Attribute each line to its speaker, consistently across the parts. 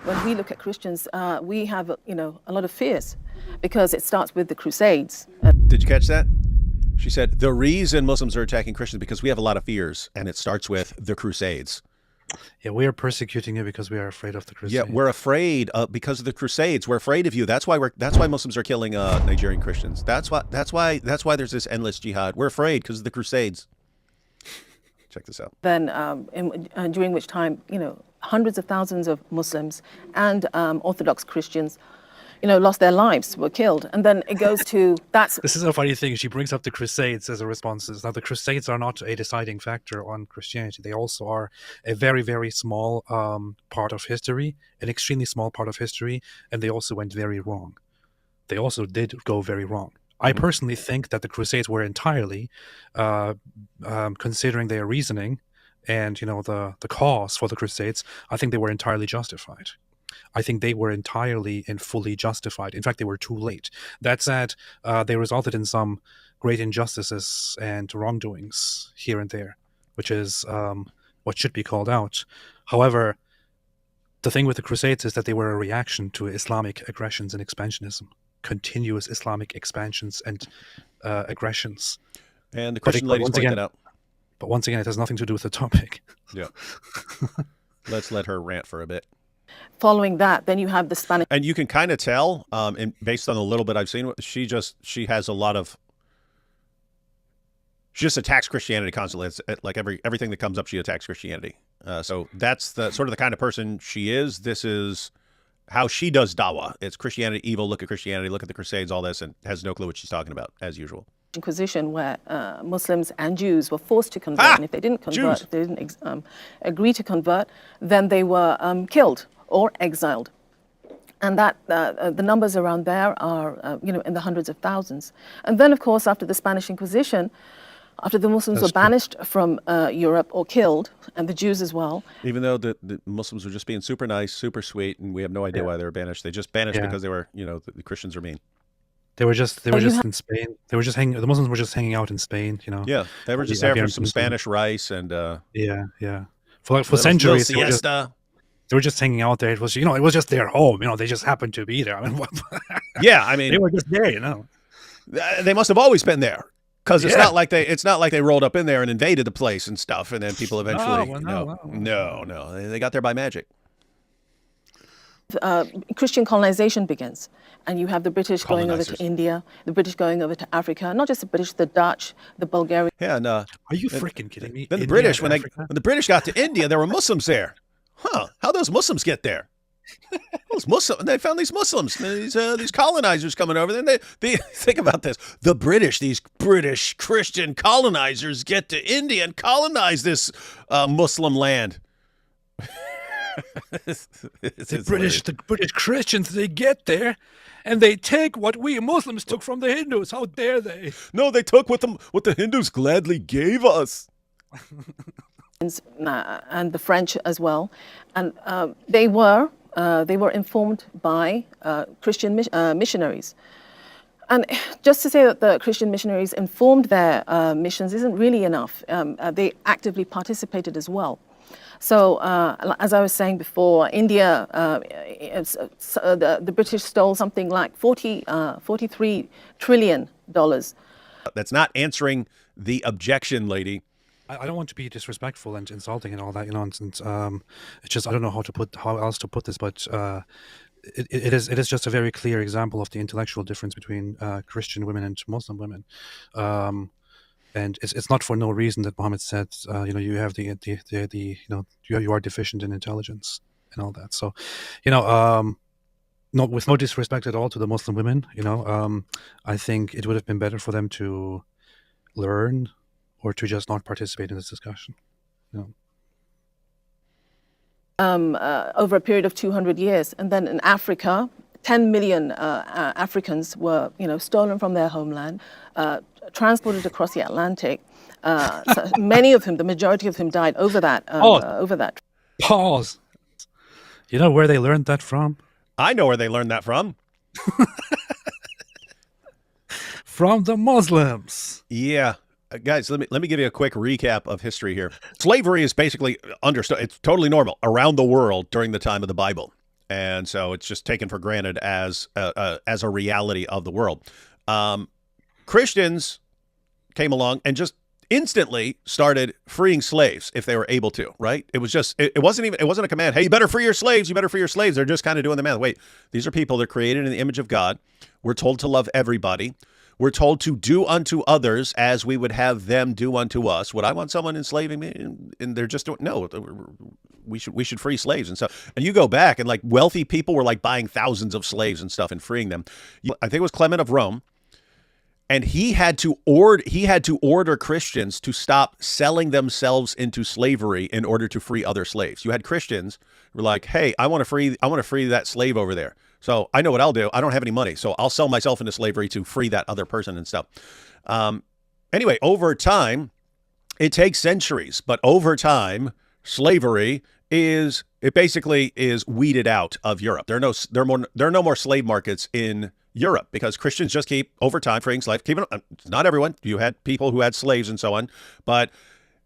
Speaker 1: when we look at Christians, we have, a lot of fears because it starts with the Crusades.
Speaker 2: Did you catch that? She said, the reason Muslims are attacking Christians because we have a lot of fears, and it starts with the Crusades.
Speaker 3: Yeah, we are persecuting you because we are afraid of the Crusades.
Speaker 2: Yeah, we're afraid because of the Crusades. We're afraid of you. That's why Muslims are killing Nigerian Christians. That's why there's this endless jihad. We're afraid because of the Crusades. Check this out.
Speaker 1: Then, during which time, hundreds of thousands of Muslims and Orthodox Christians, lost their lives, were killed. And then it goes to
Speaker 3: This is a funny thing. She brings up the Crusades as a response. Now, the Crusades are not a deciding factor on Christianity. They also are a very, very small part of history, an extremely small part of history, and they also went very wrong. They also did go very wrong. I personally think that the Crusades were entirely, considering their reasoning and the cause for the Crusades, I think they were entirely justified. I think they were entirely and fully justified. In fact, they were too late. That said, they resulted in some great injustices and wrongdoings here and there, which is what should be called out. However, the thing with the Crusades is that they were a reaction to Islamic aggressions and expansionism, continuous Islamic expansions and aggressions.
Speaker 2: And the Christian ladies point that out.
Speaker 3: But once again, it has nothing to do with the topic. Yeah.
Speaker 2: Let's let her rant for a bit.
Speaker 1: Following that, then you have the Spanish.
Speaker 2: And you can kind of tell, and based on the little bit I've seen, she has a lot of. She just attacks Christianity constantly. It's like everything that comes up, she attacks Christianity. So that's the sort of the kind of person she is. This is how she does dawah. It's Christianity evil. Look at Christianity. Look at the Crusades. All this, and has no clue what she's talking about, as usual.
Speaker 1: Inquisition, where Muslims and Jews were forced to convert, and if they didn't convert, if they didn't agree to convert, then they were killed or exiled. And that the numbers around there are, in the hundreds of thousands. And then, of course, after the Spanish Inquisition, after the Muslims were banished from Europe or killed, and the Jews as well.
Speaker 2: Even though the Muslims were just being super nice, super sweet, and we have no idea why they were banished. They just banished because they were, the Christians are mean.
Speaker 3: They were just in Spain. They were just the Muslims were just hanging out in Spain,
Speaker 2: Yeah, they were just there for some Spanish rice and
Speaker 3: for centuries.
Speaker 2: They
Speaker 3: were just hanging out there. It was it was just their home. They just happened to be there. I mean, they were just there.
Speaker 2: They must have always been there because it's not like they rolled up in there and invaded the place and stuff, and then people eventually no, they got there by magic.
Speaker 1: Christian colonization begins, and you have the British going over to India, the British going over to Africa, not just the British, the Dutch, the Bulgarians.
Speaker 2: Yeah, and
Speaker 3: are you freaking kidding me?
Speaker 2: Then the British, when the British got to India, there were Muslims there. How those Muslims get there? Those Muslims, they found these Muslims, these colonizers coming over. Then they think about this: these British Christian colonizers get to India and colonize this Muslim land.
Speaker 3: The British Christians, they get there and they take what we Muslims took from the Hindus. How dare they?
Speaker 2: No, they took what the Hindus gladly gave us.
Speaker 1: And the French as well, and they were informed by Christian missionaries. And just to say that the Christian missionaries informed their missions isn't really enough. They actively participated as well. So, as I was saying before, India, the British stole something like $43 trillion.
Speaker 2: That's not answering the objection, lady.
Speaker 3: I don't want to be disrespectful and insulting and all that nonsense. It's just I don't know how else to put this, but it is just a very clear example of the intellectual difference between Christian women and Muslim women. And it's not for no reason that Muhammad said, you have you are deficient in intelligence and all that. So, with no disrespect at all to the Muslim women, I think it would have been better for them to learn or to just not participate in this discussion.
Speaker 1: Over a period of 200 years, and then in Africa, 10 million Africans were, stolen from their homeland, transported across the Atlantic. So many of them, the majority of them, died over that.
Speaker 3: Pause. You know where they learned that from?
Speaker 2: I know where they learned that from.
Speaker 3: From the Muslims.
Speaker 2: Yeah. Guys, let me give you a quick recap of history here. Slavery is basically understood. It's totally normal around the world during the time of the Bible. And so it's just taken for granted as a reality of the world. Christians came along and just instantly started freeing slaves if they were able to, right? It was just, it wasn't a command. Hey, you better free your slaves. You better free your slaves. They're just kind of doing the math. Wait, these are people that are created in the image of God. We're told to love everybody. We're told to do unto others as we would have them do unto us. Would I want someone enslaving me? And they're just doing, no, we should free slaves and stuff. And you go back and like wealthy people were like buying thousands of slaves and stuff and freeing them. I think it was Clement of Rome. And he had to order Christians to stop selling themselves into slavery in order to free other slaves. You had Christians who were like, "Hey, I want to free that slave over there. So I know what I'll do. I don't have any money, so I'll sell myself into slavery to free that other person and stuff." Anyway, over time, it takes centuries, but over time, slavery basically is weeded out of Europe. There are no more slave markets in Europe because Christians just keep over time freeing slaves. Not everyone. You had people who had slaves and so on, but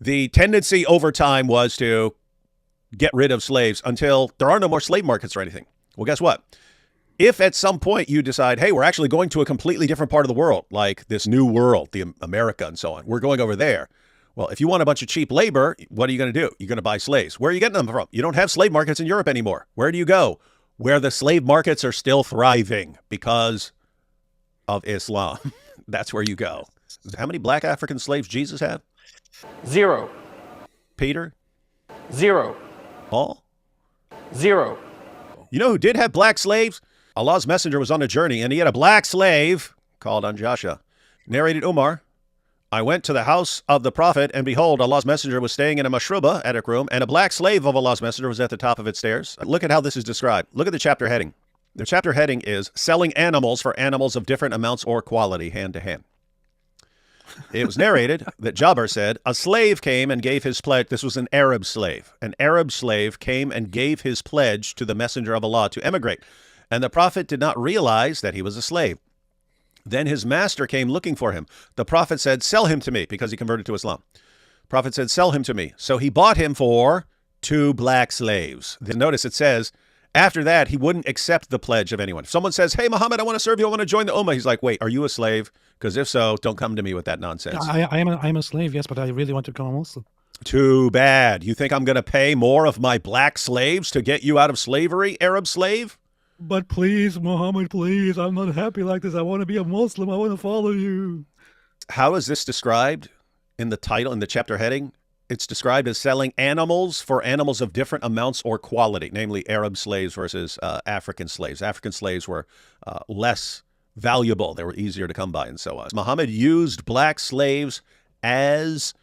Speaker 2: the tendency over time was to get rid of slaves until there are no more slave markets or anything. Well, guess what? If at some point you decide, hey, we're actually going to a completely different part of the world, like this new world, the America and so on, we're going over there. Well, if you want a bunch of cheap labor, what are you going to do? You're going to buy slaves. Where are you getting them from? You don't have slave markets in Europe anymore. Where do you go? Where the slave markets are still thriving because of Islam. That's where you go. How many black African slaves Jesus had?
Speaker 4: 0.
Speaker 2: Peter?
Speaker 4: 0.
Speaker 2: Paul?
Speaker 4: 0.
Speaker 2: You know who did have black slaves? Allah's messenger was on a journey and he had a black slave called Anjasha. Narrated Umar. I went to the house of the Prophet, and behold, Allah's messenger was staying in a mashruba, attic room, and a black slave of Allah's messenger was at the top of its stairs. Look at how this is described. Look at the chapter heading. The chapter heading is Selling Animals for Animals of Different Amounts or Quality, Hand to Hand. It was narrated that Jabir said, a slave came and gave his pledge. This was an Arab slave. An Arab slave came and gave his pledge to the messenger of Allah to emigrate, and the Prophet did not realize that he was a slave. Then his master came looking for him. The Prophet said, sell him to me, because he converted to Islam. Prophet said, sell him to me. So he bought him for 2 black slaves. Then notice it says, after that, he wouldn't accept the pledge of anyone. If someone says, hey, Muhammad, I want to serve you, I want to join the Ummah. He's like, wait, are you a slave? Because if so, don't come to me with that nonsense.
Speaker 3: I'm a slave, yes, but I really want to become a Muslim.
Speaker 2: Too bad. You think I'm going to pay more of my black slaves to get you out of slavery, Arab slave?
Speaker 3: But please, Muhammad, please, I'm not happy like this. I want to be a Muslim. I want to follow you.
Speaker 2: How is this described in the title, in the chapter heading? It's described as selling animals for animals of different amounts or quality, namely Arab slaves versus African slaves. African slaves were less valuable. They were easier to come by and so on. Muhammad used black slaves as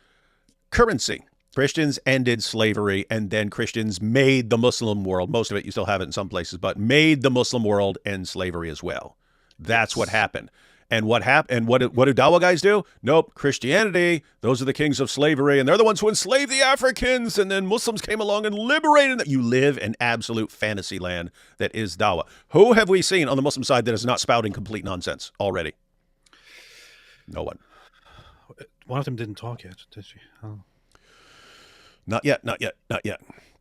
Speaker 2: currency. Christians ended slavery, and then Christians made the Muslim world, most of it, you still have it in some places, but made the Muslim world end slavery as well. That's what happened. And what happened? And what do Dawa guys do? Nope, Christianity, those are the kings of slavery, and they're the ones who enslaved the Africans, and then Muslims came along and liberated them. You live in absolute fantasy land that is Dawa. Who have we seen on the Muslim side that is not spouting complete nonsense already? No one.
Speaker 3: One of them didn't talk yet, did she? Oh.
Speaker 2: Not yet.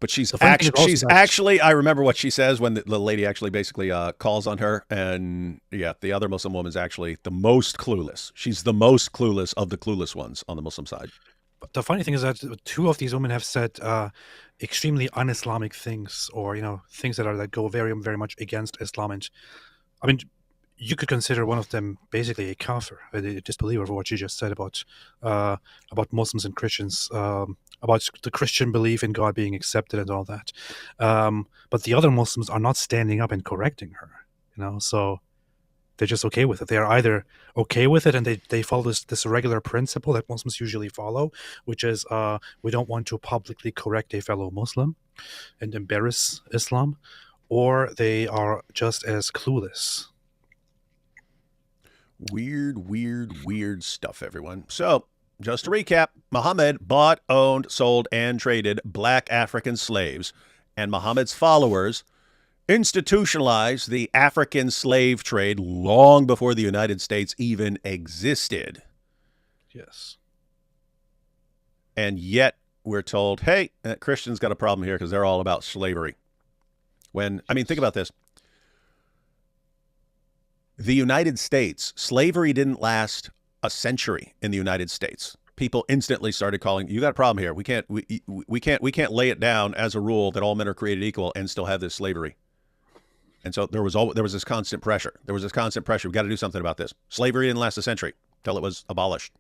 Speaker 2: But she's
Speaker 3: also
Speaker 2: actually, I remember what she says when the lady actually basically calls on her. And yeah, the other Muslim woman is actually the most clueless. She's the most clueless of the clueless ones on the Muslim side.
Speaker 3: But the funny thing is that 2 of these women have said extremely un-Islamic things, or, things that go very, very much against Islam. And I mean, you could consider one of them basically a kafir, a disbeliever, for what you just said about Muslims and Christians, about the Christian belief in God being accepted and all that. But the other Muslims are not standing up and correcting her, so they're just okay with it. They're either okay with it and they follow this regular principle that Muslims usually follow, which is we don't want to publicly correct a fellow Muslim and embarrass Islam, or they are just as clueless.
Speaker 2: Weird stuff, everyone. So, just to recap, Muhammad bought, owned, sold, and traded black African slaves, and Muhammad's followers institutionalized the African slave trade long before the United States even existed.
Speaker 3: Yes.
Speaker 2: And yet, we're told, hey, Christians got a problem here because they're all about slavery. Think about this. The United States, slavery didn't last a century in the United States. People instantly started calling, you got a problem here. We can't lay it down as a rule that all men are created equal and still have this slavery. And so there was this constant pressure. We've got to do something about this. Slavery didn't last a century until it was abolished.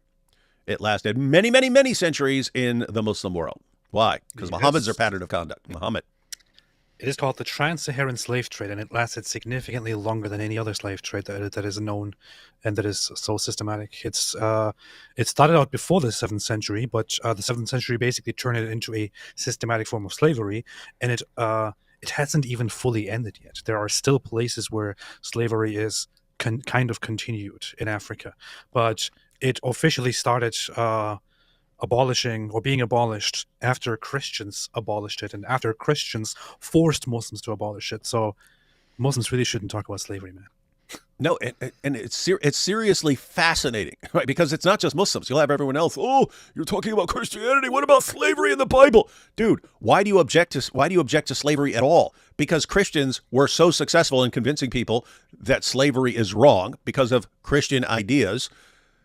Speaker 2: It lasted many, many, many centuries in the Muslim world. Why? Because Muhammad's their pattern of conduct. Muhammad.
Speaker 3: It is called the Trans-Saharan slave trade, and it lasted significantly longer than any other slave trade that is known and that is so systematic. It started out before the 7th century, but the 7th century basically turned it into a systematic form of slavery, and it hasn't even fully ended yet. There are still places where slavery is kind of continued in Africa, but it officially started being abolished after Christians abolished it and after Christians forced Muslims to abolish it. So Muslims really shouldn't talk about slavery, man.
Speaker 2: No, and it's seriously fascinating, right? Because it's not just Muslims. You'll have everyone else. Oh, you're talking about Christianity. What about slavery in the Bible, dude? Why do you object to slavery at all? Because Christians were so successful in convincing people that slavery is wrong because of Christian ideas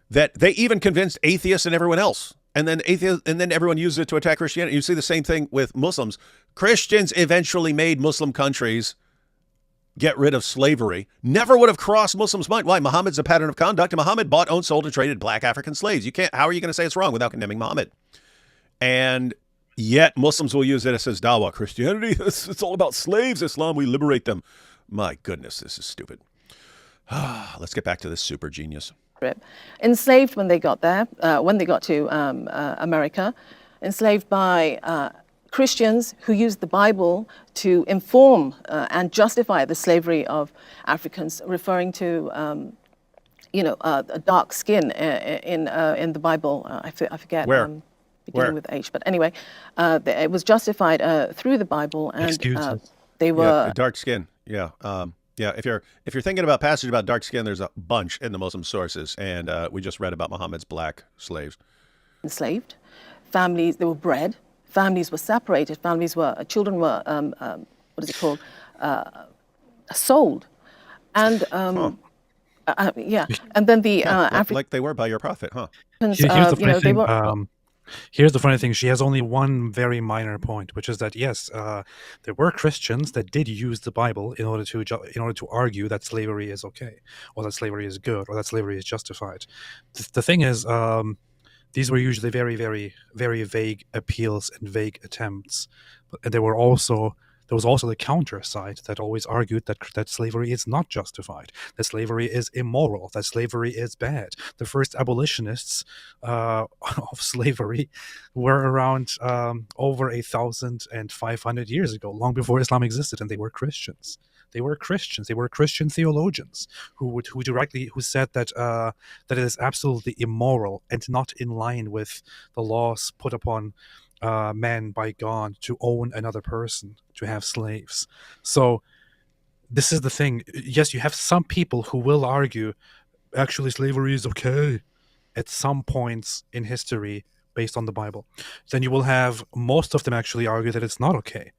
Speaker 2: that they even convinced atheists and everyone else. And then everyone uses it to attack Christianity. You see the same thing with Muslims. Christians eventually made Muslim countries get rid of slavery. Never would have crossed Muslims' mind. Why? Muhammad's a pattern of conduct, and Muhammad bought, owned, sold, and traded black African slaves. How are you going to say it's wrong without condemning Muhammad? And yet Muslims will use it as dawah. Christianity, it's all about slaves. Islam, we liberate them. My goodness, this is stupid. Let's get back to this super genius.
Speaker 1: Enslaved when they got there, when they got to America, enslaved by Christians who used the Bible to inform and justify the slavery of Africans, referring to, a dark skin in the Bible. I forget.
Speaker 2: Where?
Speaker 1: Beginning with H. But anyway, it was justified through the Bible, and they were
Speaker 2: dark skin. Yeah. Yeah, if you're thinking about passages about dark skin, there's a bunch in the Muslim sources, and we just read about Muhammad's black slaves.
Speaker 1: Enslaved, families, they were bred, families were separated, children were what is it called, sold, and and then the African,
Speaker 2: like they were by your prophet, huh?
Speaker 3: Here's the funny thing. Here's the funny thing. She has only one very minor point, which is that yes, there were Christians that did use the Bible in order to argue that slavery is okay, or that slavery is good, or that slavery is justified. The thing is, these were usually very, very, very vague appeals and vague attempts. And there was also the counter side that always argued that slavery is not justified, that slavery is immoral, that slavery is bad. The first abolitionists of slavery were around over 1,500 years ago, long before Islam existed, and they were Christians. They were Christians. They were Christian theologians who said that it is absolutely immoral and not in line with the laws put upon man by God to own another person, to have slaves. So this is the thing. Yes, you have some people who will argue actually slavery is okay at some points in history based on the Bible. Then you will have most of them actually argue that it's not okay.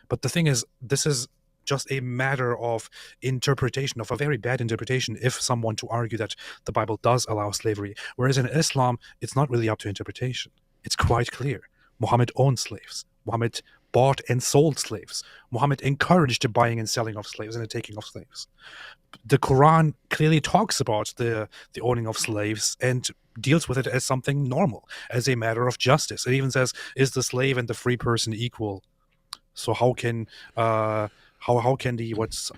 Speaker 3: But the thing is, this is just a matter of interpretation, of a very bad interpretation, if someone to argue that the Bible does allow slavery. Whereas in Islam, it's not really up to interpretation. It's quite clear. Muhammad owned slaves. Muhammad bought and sold slaves. Muhammad encouraged the buying and selling of slaves and the taking of slaves. The Quran clearly talks about the owning of slaves and deals with it as something normal, as a matter of justice. It even says, is the slave and the free person equal? So how can what's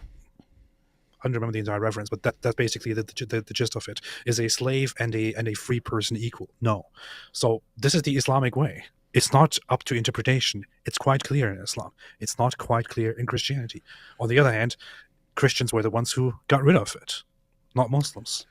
Speaker 3: I don't remember the entire reference, but that's basically the gist of it. Is a slave and a free person equal? No. So this is the Islamic way. It's not up to interpretation. It's quite clear in Islam. It's not quite clear in Christianity. On the other hand, Christians were the ones who got rid of it, not Muslims.